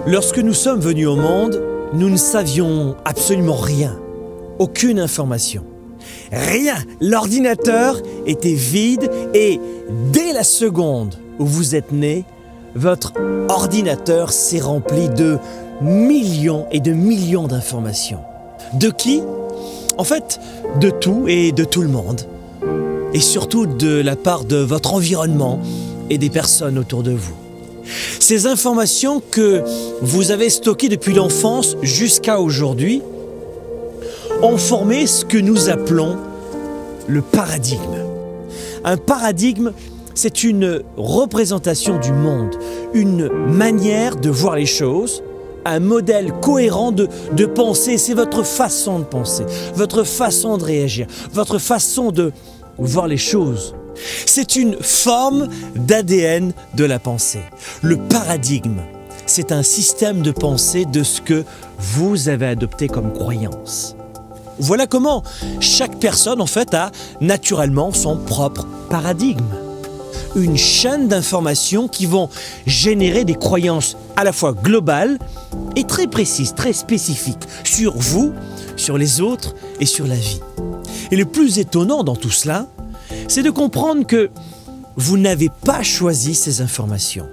Lorsque nous sommes venus au monde, nous ne savions absolument rien, aucune information. Rien. L'ordinateur était vide et dès la seconde où vous êtes né, votre ordinateur s'est rempli de millions et de millions d'informations. De qui? En fait, de tout et de tout le monde. Et surtout de la part de votre environnement et des personnes autour de vous. Ces informations que vous avez stockées depuis l'enfance jusqu'à aujourd'hui ont formé ce que nous appelons le paradigme. Un paradigme, c'est une représentation du monde, une manière de voir les choses, un modèle cohérent de penser. C'est votre façon de penser, votre façon de réagir, votre façon de voir les choses. C'est une forme d'ADN de la pensée. Le paradigme, c'est un système de pensée de ce que vous avez adopté comme croyance. Voilà comment chaque personne, en fait, a naturellement son propre paradigme. Une chaîne d'informations qui vont générer des croyances à la fois globales et très précises, très spécifiques sur vous, sur les autres et sur la vie. Et le plus étonnant dans tout cela, c'est de comprendre que vous n'avez pas choisi ces informations.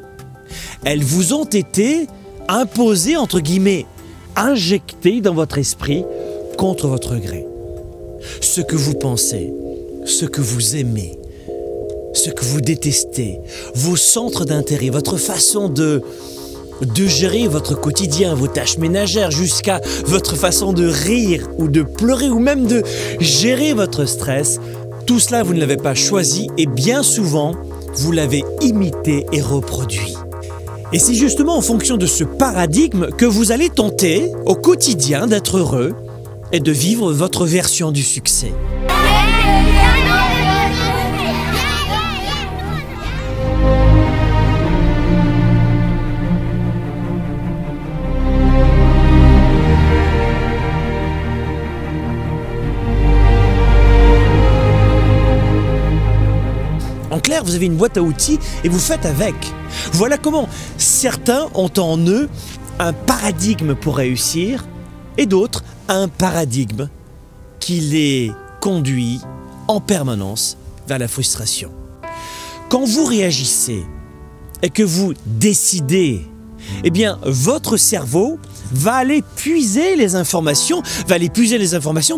Elles vous ont été imposées, entre guillemets, injectées dans votre esprit contre votre gré. Ce que vous pensez, ce que vous aimez, ce que vous détestez, vos centres d'intérêt, votre façon de gérer votre quotidien, vos tâches ménagères, jusqu'à votre façon de rire ou de pleurer ou même de gérer votre stress, tout cela, vous ne l'avez pas choisi et bien souvent, vous l'avez imité et reproduit. Et c'est justement en fonction de ce paradigme que vous allez tenter au quotidien d'être heureux et de vivre votre version du succès. En clair, vous avez une boîte à outils et vous faites avec. Voilà comment certains ont en eux un paradigme pour réussir et d'autres un paradigme qui les conduit en permanence vers la frustration. Quand vous réagissez et que vous décidez, eh bien, votre cerveau va aller puiser les informations,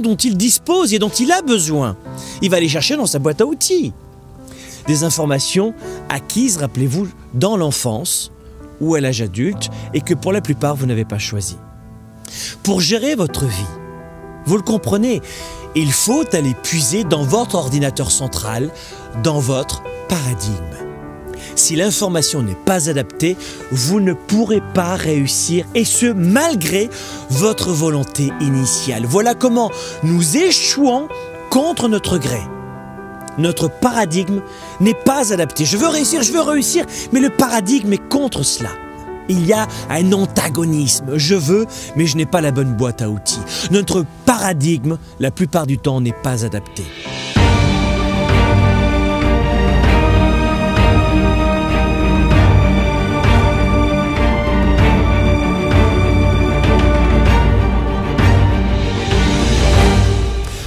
dont il dispose et dont il a besoin. Il va aller chercher dans sa boîte à outils. Des informations acquises, rappelez-vous, dans l'enfance ou à l'âge adulte et que pour la plupart, vous n'avez pas choisi. Pour gérer votre vie, vous le comprenez, il faut aller puiser dans votre ordinateur central, dans votre paradigme. Si l'information n'est pas adaptée, vous ne pourrez pas réussir et ce, malgré votre volonté initiale. Voilà comment nous échouons contre notre gré. Notre paradigme n'est pas adapté. Je veux réussir, mais le paradigme est contre cela. Il y a un antagonisme. Je veux, mais je n'ai pas la bonne boîte à outils. Notre paradigme, la plupart du temps, n'est pas adapté.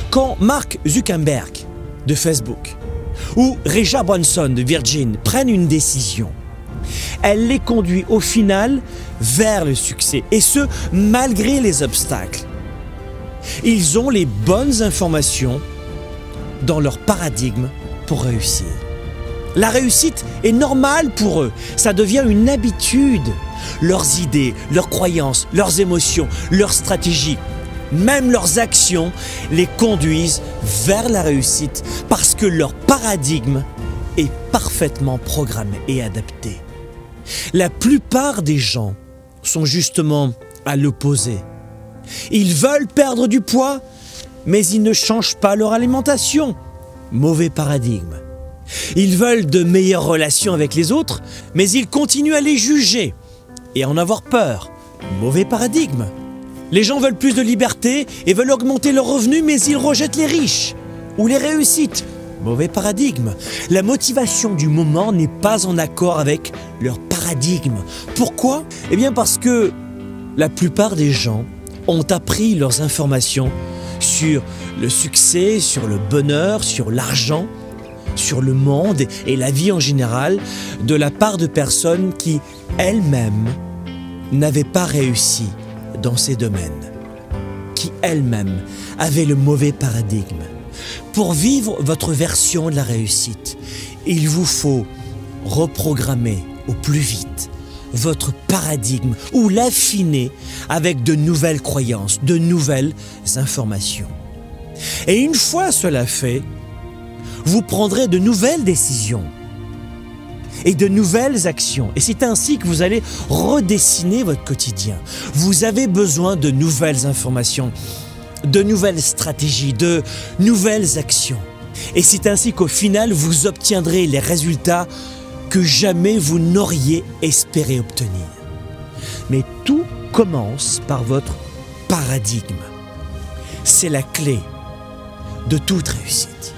Quand Mark Zuckerberg de Facebook ou Richard Branson de Virgin prennent une décision, elle les conduit au final vers le succès, et ce, malgré les obstacles. Ils ont les bonnes informations dans leur paradigme pour réussir. La réussite est normale pour eux, ça devient une habitude. Leurs idées, leurs croyances, leurs émotions, leurs stratégies, même leurs actions les conduisent vers la réussite parce que leur paradigme est parfaitement programmé et adapté. La plupart des gens sont justement à l'opposé. Ils veulent perdre du poids, mais ils ne changent pas leur alimentation. Mauvais paradigme. Ils veulent de meilleures relations avec les autres, mais ils continuent à les juger et à en avoir peur. Mauvais paradigme. Les gens veulent plus de liberté et veulent augmenter leurs revenus, mais ils rejettent les riches ou les réussites. mauvais paradigme. La motivation du moment n'est pas en accord avec leur paradigme. Pourquoi? Eh bien parce que la plupart des gens ont appris leurs informations sur le succès, sur le bonheur, sur l'argent, sur le monde et la vie en général de la part de personnes qui, elles-mêmes, n'avaient pas réussi dans ces domaines, qui elles-mêmes avaient le mauvais paradigme. Pour vivre votre version de la réussite, il vous faut reprogrammer au plus vite votre paradigme ou l'affiner avec de nouvelles croyances, de nouvelles informations. Et une fois cela fait, vous prendrez de nouvelles décisions et de nouvelles actions. Et c'est ainsi que vous allez redessiner votre quotidien. Vous avez besoin de nouvelles informations, de nouvelles stratégies, de nouvelles actions. Et c'est ainsi qu'au final, vous obtiendrez les résultats que jamais vous n'auriez espéré obtenir. Mais tout commence par votre paradigme. C'est la clé de toute réussite.